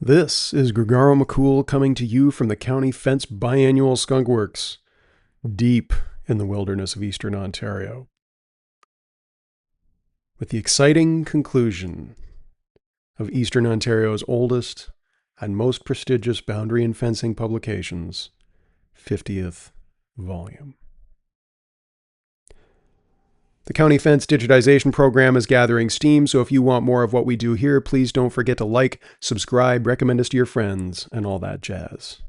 This is Gregaro McCool coming to you from the County Fence Biannual Skunk Works, deep in the wilderness of eastern Ontario. With the exciting conclusion of eastern Ontario's oldest and most prestigious boundary and fencing publications, 50th volume. The County Fence digitization program is gathering steam, so if you want more of what we do here, please don't forget to like, subscribe, recommend us to your friends, and all that jazz.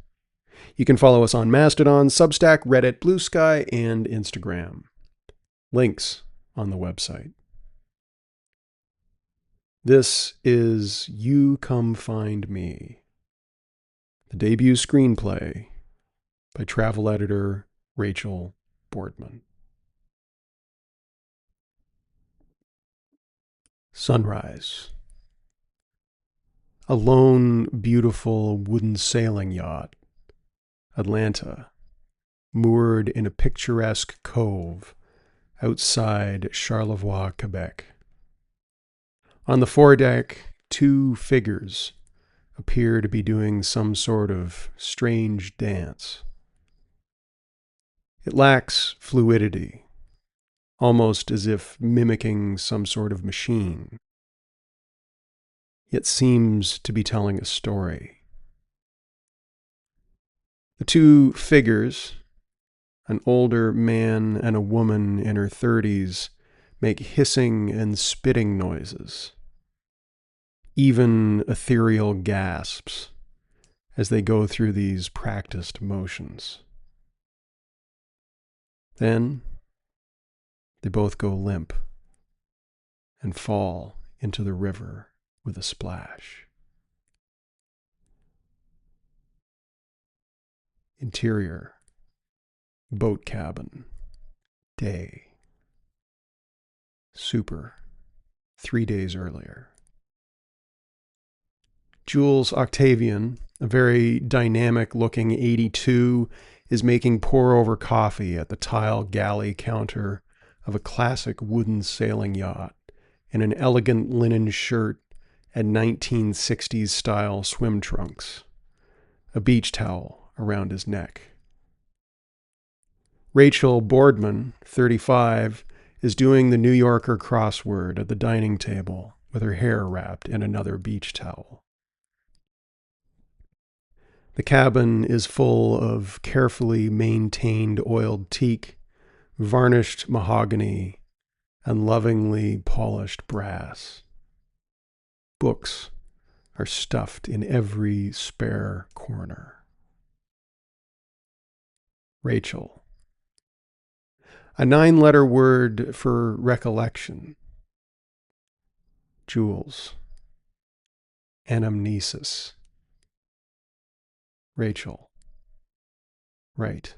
You can follow us on Mastodon, Substack, Reddit, Blue Sky, and Instagram. Links on the website. This is You Come Find Me, the debut screenplay by travel editor Rachael Boardman. Sunrise. A lone, beautiful wooden sailing yacht, Atlanta, moored in a picturesque cove outside Charlevoix, Quebec. On the foredeck, two figures appear to be doing some sort of strange dance. It lacks fluidity, almost as if mimicking some sort of machine, yet seems to be telling a story. The two figures, an older man and a woman in her 30s, make hissing and spitting noises, even ethereal gasps, as they go through these practiced motions. Then they both go limp and fall into the river with a splash. Interior, boat cabin, day. Super, 3 days earlier. Jules Octavian, a very dynamic-looking 82, is making pour-over coffee at the tile galley counter of a classic wooden sailing yacht in an elegant linen shirt and 1960s-style swim trunks, a beach towel around his neck. Rachael Boardman, 35, is doing the New Yorker crossword at the dining table with her hair wrapped in another beach towel. The cabin is full of carefully maintained oiled teak, varnished mahogany, and lovingly polished brass. Books are stuffed in every spare corner. Rachael. A 9-letter word for recollection. Jules. Anamnesis. Rachael. Right.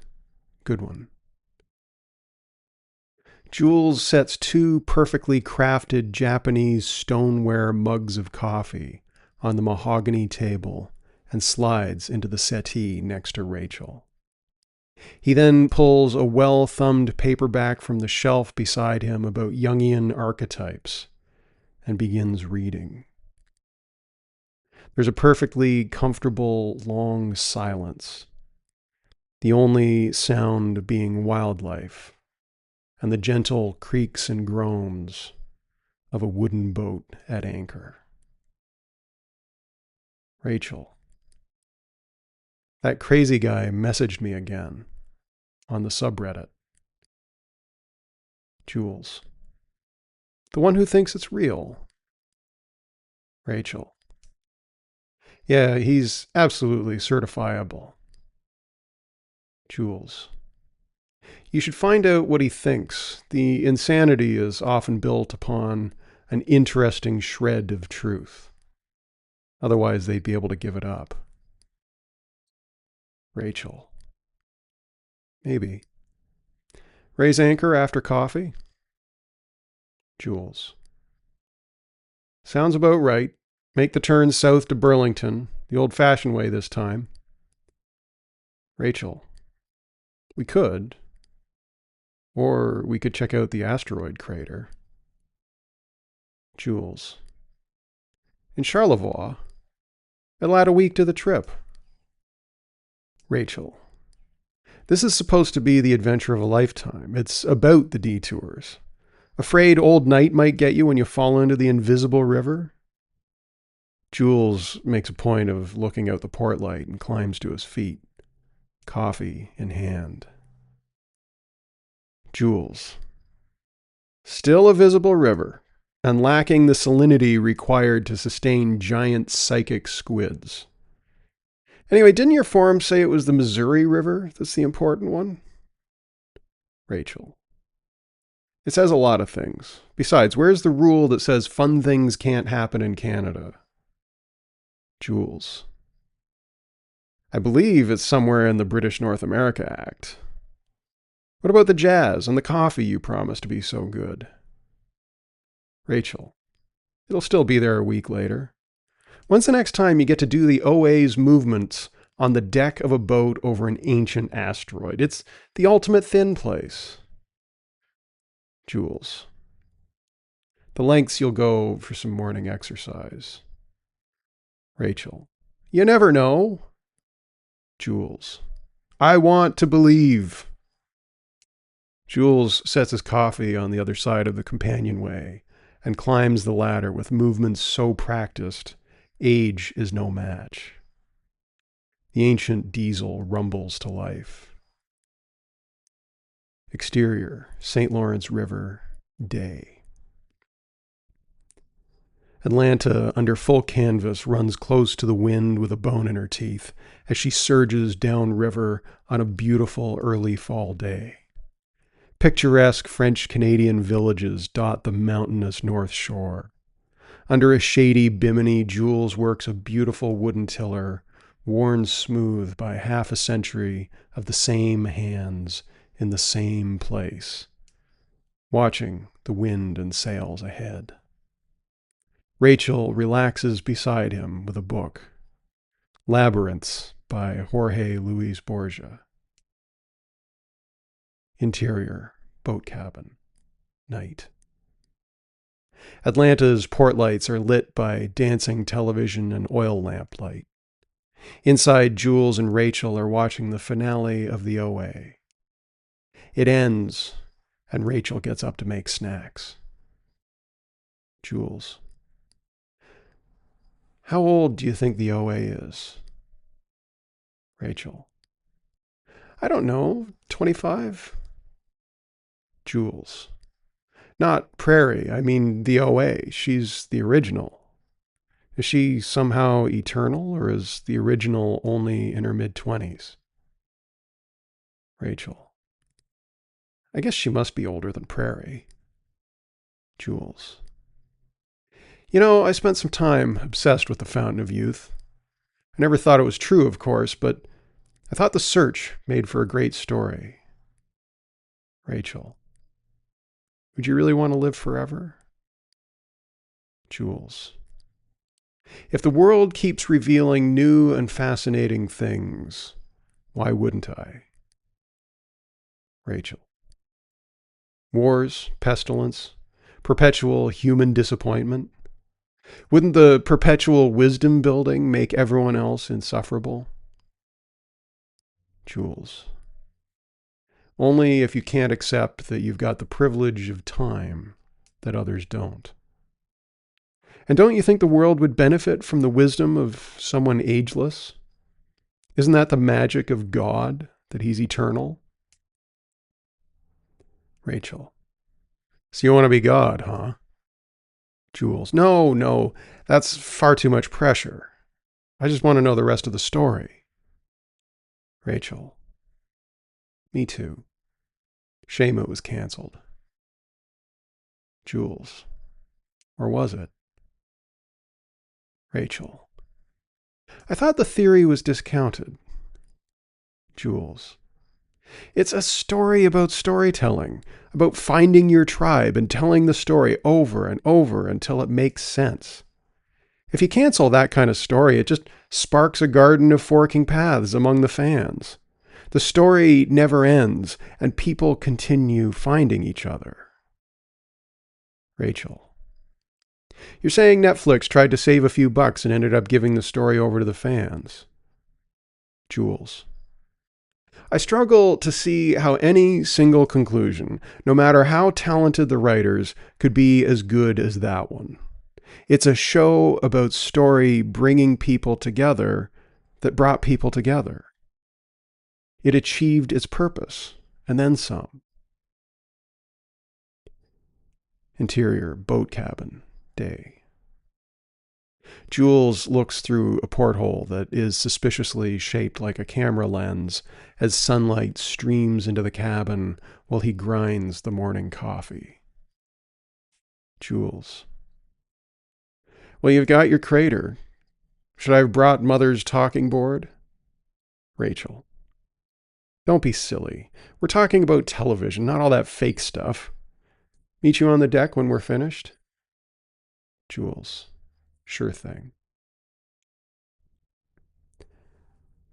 Good one. Jules sets two perfectly crafted Japanese stoneware mugs of coffee on the mahogany table and slides into the settee next to Rachael. He then pulls a well-thumbed paperback from the shelf beside him about Jungian archetypes and begins reading. There's a perfectly comfortable, long silence, the only sound being wildlife and the gentle creaks and groans of a wooden boat at anchor. Rachael. That crazy guy messaged me again on the subreddit. Jules. The one who thinks it's real. Rachael. Yeah, he's absolutely certifiable. Jules. You should find out what he thinks. The insanity is often built upon an interesting shred of truth. Otherwise, they'd be able to give it up. Rachael. Maybe. Raise anchor after coffee? Jules. Sounds about right. Make the turn south to Burlington, the old-fashioned way this time. Rachael. We could. Or we could check out the asteroid crater. Jules. In Charlevoix? It'll add a week to the trip. Rachel. This is supposed to be the adventure of a lifetime. It's about the detours. Afraid old night might get you when you fall into the invisible river? Jules makes a point of looking out the port light and climbs to his feet, coffee in hand. Jules. Still a visible river, and lacking the salinity required to sustain giant psychic squids. Anyway, didn't your forum say it was the Missouri River that's the important one? Rachel. It says a lot of things. Besides, where's the rule that says fun things can't happen in Canada? Jules. I believe it's somewhere in the British North America Act. What about the jazz and the coffee you promised to be so good? Rachel. It'll still be there a week later. When's the next time you get to do the OA's movements on the deck of a boat over an ancient asteroid? It's the ultimate thin place. Jules. The lengths you'll go for some morning exercise. Rachel. You never know. Jules. I want to believe. Jules sets his coffee on the other side of the companionway and climbs the ladder with movements so practiced, age is no match. The ancient diesel rumbles to life. Exterior, St. Lawrence River, day. Atlanta, under full canvas, runs close to the wind with a bone in her teeth as she surges downriver on a beautiful early fall day. Picturesque French-Canadian villages dot the mountainous North Shore. Under a shady bimini, Jules works a beautiful wooden tiller, worn smooth by half a century of the same hands in the same place, watching the wind and sails ahead. Rachel relaxes beside him with a book, Labyrinths by Jorge Luis Borges. Interior, boat cabin, night. Atlanta's port lights are lit by dancing television and oil lamp light. Inside, Jules and Rachel are watching the finale of the OA. It ends, and Rachel gets up to make snacks. Jules. How old do you think the OA is? Rachel. I don't know, 25? Jules. Not Prairie, I mean the OA. She's the original. Is she somehow eternal, or is the original only in her mid-20s? Rachel. I guess she must be older than Prairie. Jules. You know, I spent some time obsessed with the Fountain of Youth. I never thought it was true, of course, but I thought the search made for a great story. Rachel. Would you really want to live forever? Jules. If the world keeps revealing new and fascinating things, why wouldn't I? Rachel. Wars, pestilence, perpetual human disappointment. Wouldn't the perpetual wisdom building make everyone else insufferable? Jules. Only if you can't accept that you've got the privilege of time that others don't. And don't you think the world would benefit from the wisdom of someone ageless? Isn't that the magic of God, that he's eternal? Rachel. So you want to be God, huh? Jules. No, that's far too much pressure. I just want to know the rest of the story. Rachel. Me too. Shame it was canceled. Jules. Or was it? Rachel. I thought the theory was discounted. Jules. It's a story about storytelling, about finding your tribe and telling the story over and over until it makes sense. If you cancel that kind of story, it just sparks a garden of forking paths among the fans. The story never ends, and people continue finding each other. Rachel. You're saying Netflix tried to save a few bucks and ended up giving the story over to the fans. Jules. I struggle to see how any single conclusion, no matter how talented the writers, could be as good as that one. It's a show about story bringing people together that brought people together. It achieved its purpose, and then some. Interior, boat cabin, day. Jules looks through a porthole that is suspiciously shaped like a camera lens as sunlight streams into the cabin while he grinds the morning coffee. Jules. Well, you've got your crater. Should I have brought Mother's talking board? Rachel. Don't be silly. We're talking about television, not all that fake stuff. Meet you on the deck when we're finished? Jules. Sure thing.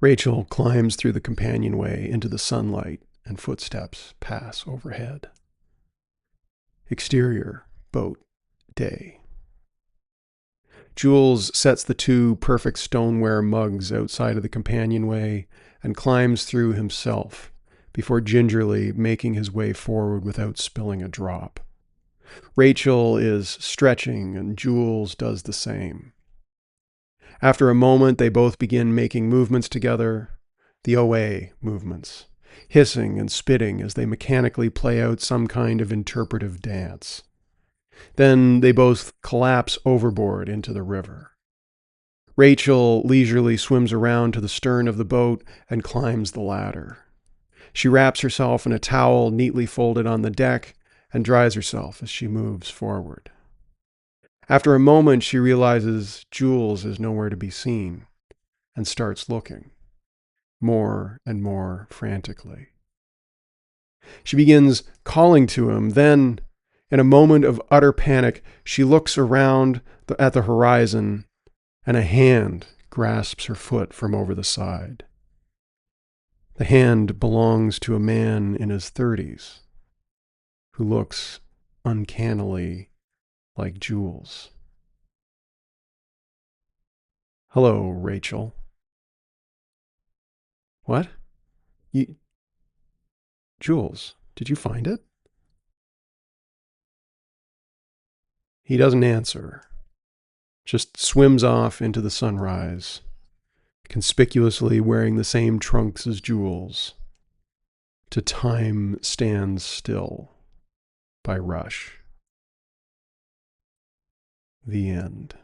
Rachel climbs through the companionway into the sunlight, and footsteps pass overhead. Exterior, boat, day. Jules sets the two perfect stoneware mugs outside of the companionway and climbs through himself before gingerly making his way forward without spilling a drop. Rachel is stretching and Jules does the same. After a moment, they both begin making movements together, the OA movements, hissing and spitting as they mechanically play out some kind of interpretive dance. Then they both collapse overboard into the river. Rachel leisurely swims around to the stern of the boat and climbs the ladder. She wraps herself in a towel neatly folded on the deck and dries herself as she moves forward. After a moment, she realizes Jules is nowhere to be seen and starts looking, more and more frantically. She begins calling to him. Then, in a moment of utter panic, she looks around at the horizon, and a hand grasps her foot from over the side. The hand belongs to a man in his 30s who looks uncannily like Jules. Hello, Rachel. What? You... Jules, did you find it? He doesn't answer, just swims off into the sunrise, conspicuously wearing the same trunks as Jules, to Time Stands Still by Rush. The end.